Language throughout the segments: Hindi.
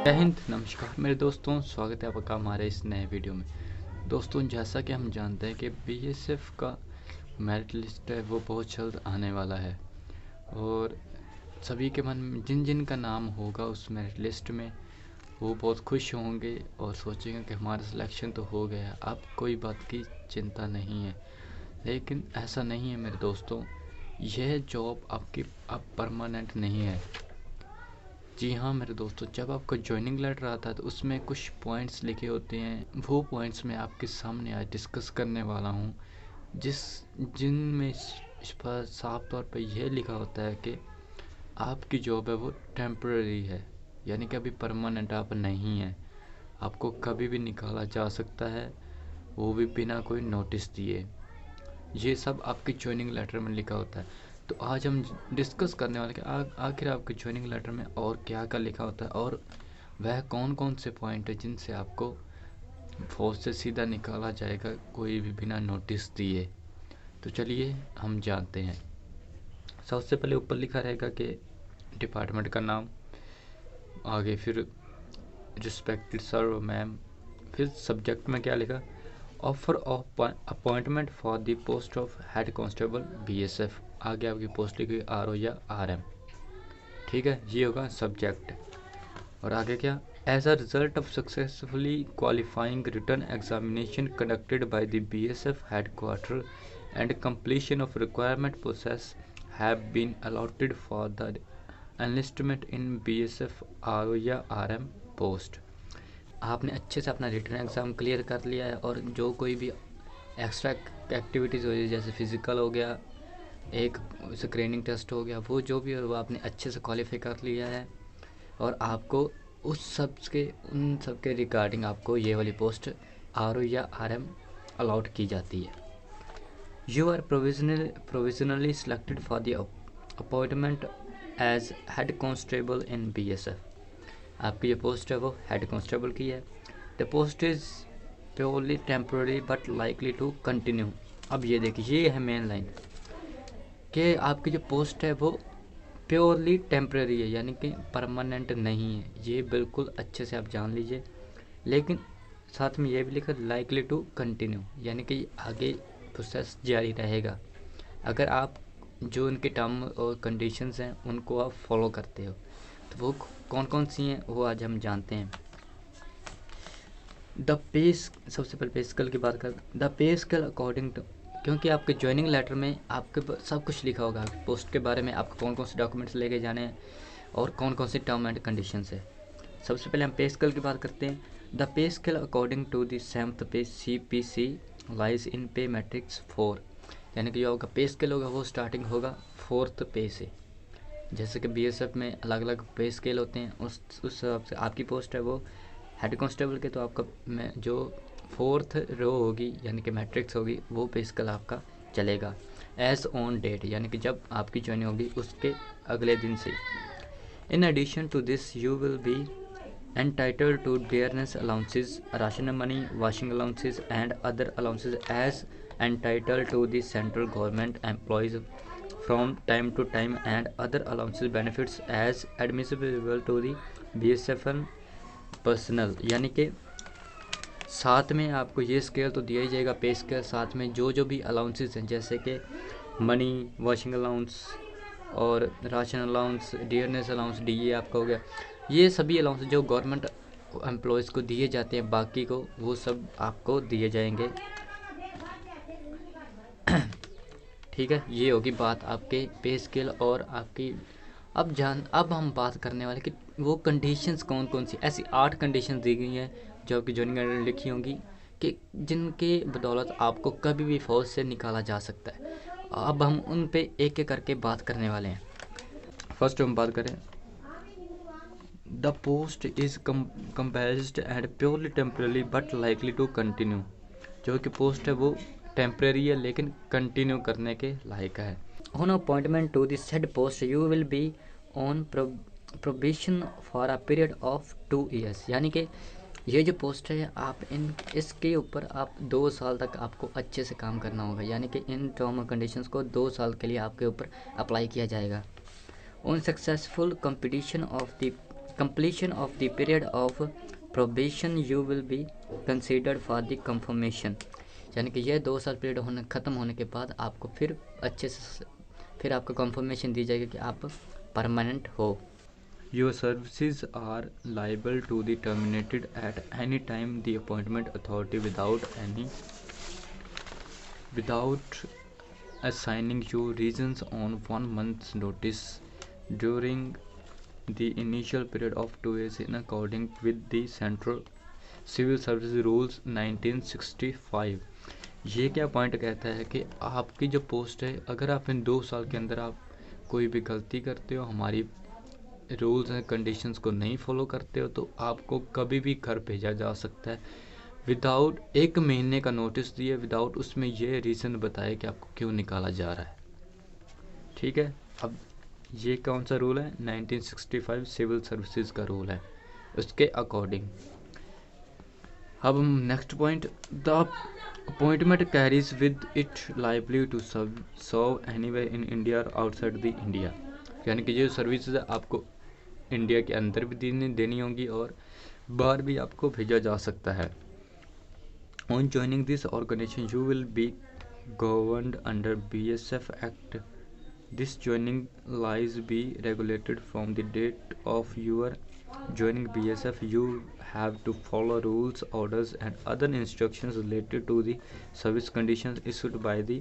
जय हिंद, नमस्कार मेरे दोस्तों। स्वागत है आपका हमारे इस नए वीडियो में। दोस्तों, जैसा कि हम जानते हैं कि बीएसएफ का मेरिट लिस्ट है वो बहुत जल्द आने वाला है और सभी के मन में जिन जिन का नाम होगा उस मेरिट लिस्ट में वो बहुत खुश होंगे और सोचेंगे कि हमारा सिलेक्शन तो हो गया, अब कोई बात की चिंता नहीं है। लेकिन ऐसा नहीं है मेरे दोस्तों, यह जॉब आपकी अब परमानेंट नहीं है। जी हाँ मेरे दोस्तों, जब आपका ज्वाइनिंग लेटर आता है तो उसमें कुछ पॉइंट्स लिखे होते हैं। वो पॉइंट्स मैं आपके सामने आज डिस्कस करने वाला हूँ, जिनमें इस पर साफ तौर पर यह लिखा होता है कि आपकी जॉब है वो टेम्पररी है, यानी कि अभी परमानेंट आप नहीं हैं। आपको कभी भी निकाला जा सकता है, वो भी बिना कोई नोटिस दिए। ये सब आपके ज्वाइनिंग लेटर में लिखा होता है। तो आज हम डिस्कस करने वाले कि आखिर आपके ज्वाइनिंग लेटर में और क्या क्या लिखा होता है और वह कौन कौन से पॉइंट है जिनसे आपको फौज से सीधा निकाला जाएगा, कोई भी बिना नोटिस दिए। तो चलिए हम जानते हैं। सबसे पहले ऊपर लिखा रहेगा कि डिपार्टमेंट का नाम, आगे फिर रिस्पेक्टेड सर और मैम, फिर सब्जेक्ट में क्या लिखा, offer of appointment for the post of head constable BSF. आगे आपकी पोस्ट लिखी आरओ या आरएम। ठीक है, ये होगा सब्जेक्ट। और आगे क्या, as a result of successfully qualifying written examination conducted by the BSF headquarter and completion of requirement process have been allotted for the enlistment in BSF RO या आरएम पोस्ट। आपने अच्छे से अपना रिटन एग्ज़ाम क्लियर कर लिया है और जो कोई भी एक्स्ट्रा एक्टिविटीज़ हो रही है जैसे फिज़िकल हो गया, एक स्क्रीनिंग टेस्ट हो गया, वो जो भी है वो आपने अच्छे से क्वालिफाई कर लिया है और आपको उन सब के रिगार्डिंग आपको ये वाली पोस्ट आरओ या आरएम अलाउड की जाती है। You are provisionally selected for the appointment as head constable in BSF. आपकी जो पोस्ट है वो हेड कांस्टेबल की है। The post is purely temporary but likely to continue. अब ये देखिए, ये है मेन लाइन कि आपकी जो पोस्ट है वो प्योरली टेम्पररी है, यानी कि परमानेंट नहीं है। ये बिल्कुल अच्छे से आप जान लीजिए। लेकिन साथ में ये भी लिखा लाइकली टू कंटिन्यू, यानी कि आगे प्रोसेस जारी रहेगा अगर आप जो उनके टर्म और कंडीशंस हैं उनको आप फॉलो करते हो। तो वो कौन कौन सी हैं वो आज हम जानते हैं। सबसे पहले पे स्केल की बात करें। The pay scale according to, क्योंकि आपके ज्वाइनिंग लेटर में आपके सब कुछ लिखा होगा पोस्ट के बारे में, आपको कौन कौन से डॉक्यूमेंट्स लेके जाने हैं और कौन कौन से टर्म एंड कंडीशंस है। सबसे पहले हम पे स्केल की बात करते हैं। The pay scale according to the 7th पे CPC लाइज इन पे मैट्रिक्स 4, यानी कि जो आपका पे स्केल होगा वो स्टार्टिंग होगा 4th पे से। जैसे कि बीएसएफ में अलग अलग पे स्केल होते हैं, उस हिसाब से आपकी पोस्ट है वो हेड कांस्टेबल के, तो आपका जो 4th रो होगी यानी कि मैट्रिक्स होगी वो पे स्केल आपका चलेगा एज ऑन डेट, यानी कि जब आपकी ज्वाइनिंग होगी उसके अगले दिन से। In addition to this you will be entitled to dearness allowances, ration money, washing allowances and other allowances as entitled to the central government employees from time to time, and other allowances benefits as admissible to the BSF personal. यानी कि साथ में आपको ये स्केल तो दिया ही जाएगा पे स्केल, साथ में जो जो भी अलाउंसेस हैं जैसे कि मनी, वॉशिंग अलाउंस और ration allowance, dearness allowance, DA आपका हो गया, ये सभी अलाउंस जो गवर्नमेंट एम्प्लॉयज़ को दिए जाते हैं बाकी को वो सब आपको दिए जाएंगे। ठीक है, ये होगी बात आपके पे स्केल और आपकी। अब हम बात करने वाले कि वो कंडीशंस कौन कौन सी, ऐसी 8 कंडीशंस दी गई हैं जो आपकी ज्वाइनिंग लेटर लिखी होंगी कि जिनके बदौलत आपको कभी भी फौज से निकाला जा सकता है। अब हम उन पे एक एक करके बात करने वाले हैं। फर्स्ट हम बात करें, the post is compressed and purely temporary but likely to continue. जो कि पोस्ट है वो टेम्परेरी है लेकिन कंटिन्यू करने के लायक है। On appointment to this head post you will be on probation for a period of 2 years, यानी कि ये जो पोस्ट है आप इसके ऊपर आप 2 साल तक आपको अच्छे से काम करना होगा, यानी कि इन टर्म और कंडीशंस को 2 साल के लिए आपके ऊपर अप्लाई किया जाएगा। On successful competition of the completion of the period of probation you will be considered for the confirmation। यानी कि यह 2 साल पीरियड ख़त्म होने के बाद आपको फिर अच्छे से फिर आपको कंफर्मेशन दी जाएगी कि आप परमानेंट हो। Your services are liable to be terminated at any time the appointment authority without assigning you reasons on 1 month's notice during the initial period of 2 years in accordance with the Central Civil Service Rules 1965। ये क्या पॉइंट कहता है कि आपकी जो पोस्ट है, अगर आप इन 2 साल के अंदर आप कोई भी गलती करते हो, हमारी रूल्स एंड कंडीशंस को नहीं फॉलो करते हो, तो आपको कभी भी घर भेजा जा सकता है विदाउट 1 महीने का नोटिस दिए, विदाउट उसमें ये रीज़न बताए कि आपको क्यों निकाला जा रहा है। ठीक है, अब ये कौन सा रूल है? 1965 सिविल सर्विसेज का रूल है, उसके अकॉर्डिंग। अब हम next point, the appointment carries with it liability to serve anywhere in India और आउटसाइड द इंडिया। यानी कि ये सर्विसेज आपको इंडिया के अंदर भी देनी होंगी और बाहर भी आपको भेजा जा सकता है। On joining this organization you will be governed under BSF act. This joining lies be regulated from the date of your joining BSF. You have to follow rules, orders and other instructions related to the service conditions issued by the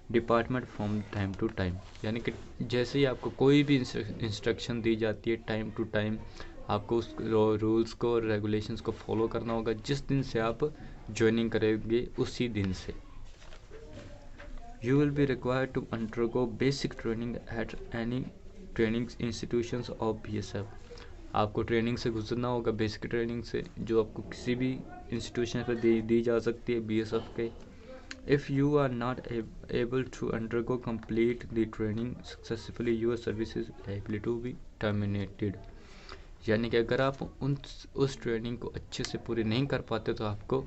department from time to time। यानी कि जैसे ही आपको कोई भी इंस्ट्रक्शन दी जाती है टाइम टू टाइम, आपको उस रूल्स को और रेगुलेशंस को फॉलो करना होगा। जिस दिन से आप ज्वाइनिंग करेंगे उसी दिन से। You will be required to undergo basic training at any training institutions of BSF। आपको ट्रेनिंग से गुजरना होगा, बेसिक ट्रेनिंग से, जो आपको किसी भी इंस्टीट्यूशन पर दी जा सकती है BSF के। If you are not able to undergo complete the training successfully your services liable to be terminated. यानी कि अगर आप उस ट्रेनिंग को अच्छे से पूरी नहीं कर पाते तो आपको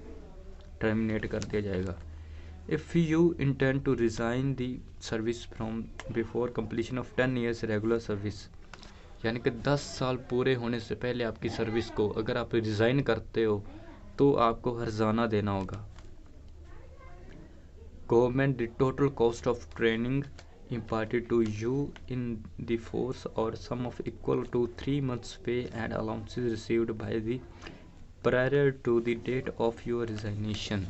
टर्मिनेट कर दिया जाएगा। If you intend to resign the service from before completion of 10 years regular service. यानी कि 10 साल पूरे होने से पहले आपकी सर्विस को अगर आप रिज़ाइन करते हो तो आपको हर्जाना देना होगा। Government the total cost of training imparted to you in the force or sum of equal to 3 months pay and allowances received by the prior to the date of your resignation।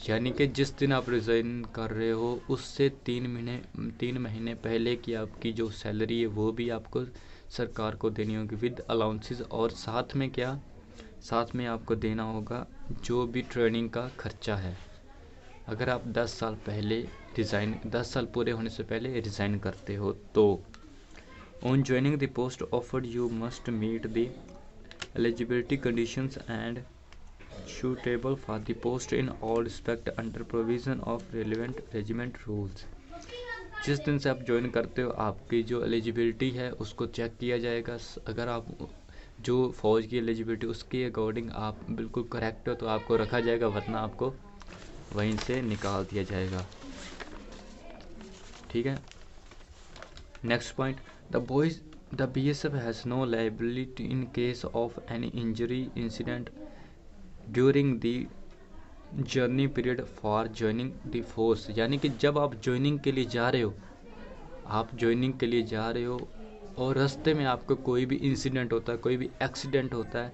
यानी कि जिस दिन आप रिज़ाइन कर रहे हो उससे 3 महीने पहले की आपकी जो सैलरी है वो भी आपको सरकार को देनी होगी विद अलाउंसेस। और साथ में क्या, साथ में आपको देना होगा जो भी ट्रेनिंग का खर्चा है। अगर आप 10 साल पहले 10 साल पूरे होने से पहले रिज़ाइन करते हो तो। On joining the post offered you must meet the eligibility conditions and suitable for the post in all respect under provision of relevant regiment rules। जिस दिन से आप ज्वाइन करते हो आपकी जो एलिजिबिलिटी है उसको चेक किया जाएगा। अगर आप जो फौज की एलिजिबिलिटी उसके अकॉर्डिंग आप बिल्कुल करेक्ट हो तो आपको रखा जाएगा, वरना आपको वहीं से निकाल दिया जाएगा। ठीक है, next point, the BSF has no liability in case of any injury incident during the journey period for joining the force. यानी कि जब आप ज्वाइनिंग के लिए जा रहे हो, और रास्ते में आपको कोई भी इंसिडेंट होता है, कोई भी एक्सीडेंट होता है,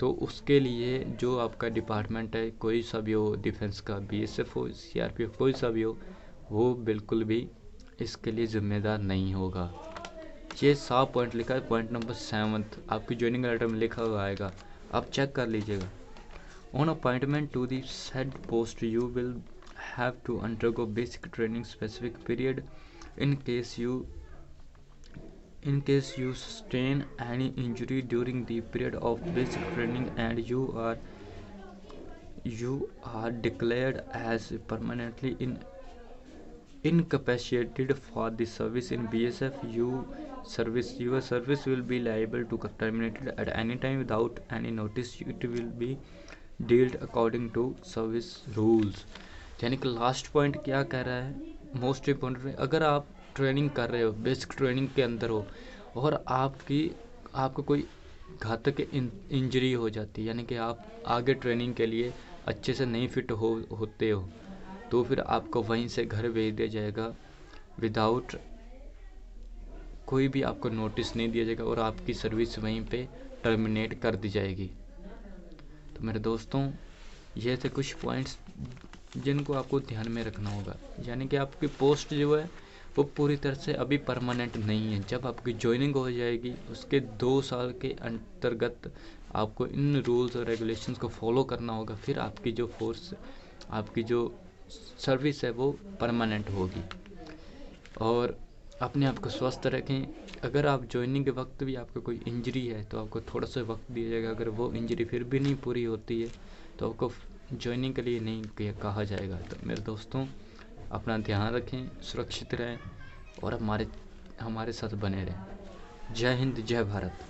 तो उसके लिए जो आपका डिपार्टमेंट है, कोई सा भी हो, डिफेंस का, BSF हो, CRPF, कोई सा भी हो, वो बिल्कुल भी इसके लिए जिम्मेदार नहीं होगा। ये 7 पॉइंट लिखा है। पॉइंट नंबर 7 आपकी ज्वाइनिंग लेटर में लिखा हुआ आएगा, आप चेक कर लीजिएगा। On appointment to the said post, you will have to undergo basic training specific period. In case you sustain any injury during the period of basic training and you are declared as permanently incapacitated for the service in BSF, your service will be liable to terminated at any time without any notice. It will be dealt according to service rules. यानी कि लास्ट पॉइंट क्या कह रहा है, मोस्ट इम्पोर्टेंट, अगर आप ट्रेनिंग कर रहे हो, बेसिक ट्रेनिंग के अंदर हो और आपको कोई घातक इंजरी हो जाती है, यानी कि आप आगे ट्रेनिंग के लिए अच्छे से नहीं फिट होते हो, तो फिर आपको वहीं से घर भेज दिया जाएगा विदाउट कोई भी आपको नोटिस नहीं दिया जाएगा और आपकी सर्विस वहीं पे टर्मिनेट कर दी जाएगी। तो मेरे दोस्तों, ये थे कुछ पॉइंट्स जिनको आपको ध्यान में रखना होगा। यानी कि आपकी पोस्ट जो है वो पूरी तरह से अभी परमानेंट नहीं है। जब आपकी ज्वाइनिंग हो जाएगी उसके 2 साल के अंतर्गत आपको इन रूल्स और रेगुलेशंस को फॉलो करना होगा, फिर आपकी जो फोर्स, आपकी जो सर्विस है वो परमानेंट होगी। और अपने आप को स्वस्थ रखें। अगर आप ज्वाइनिंग के वक्त भी आपको कोई इंजरी है तो आपको थोड़ा सा वक्त दिया जाएगा। अगर वो इंजरी फिर भी नहीं पूरी होती है तो आपको ज्वाइनिंग के लिए नहीं कहा जाएगा। तो मेरे दोस्तों, अपना ध्यान रखें, सुरक्षित रहें और हमारे साथ बने रहें। जय हिंद, जय भारत।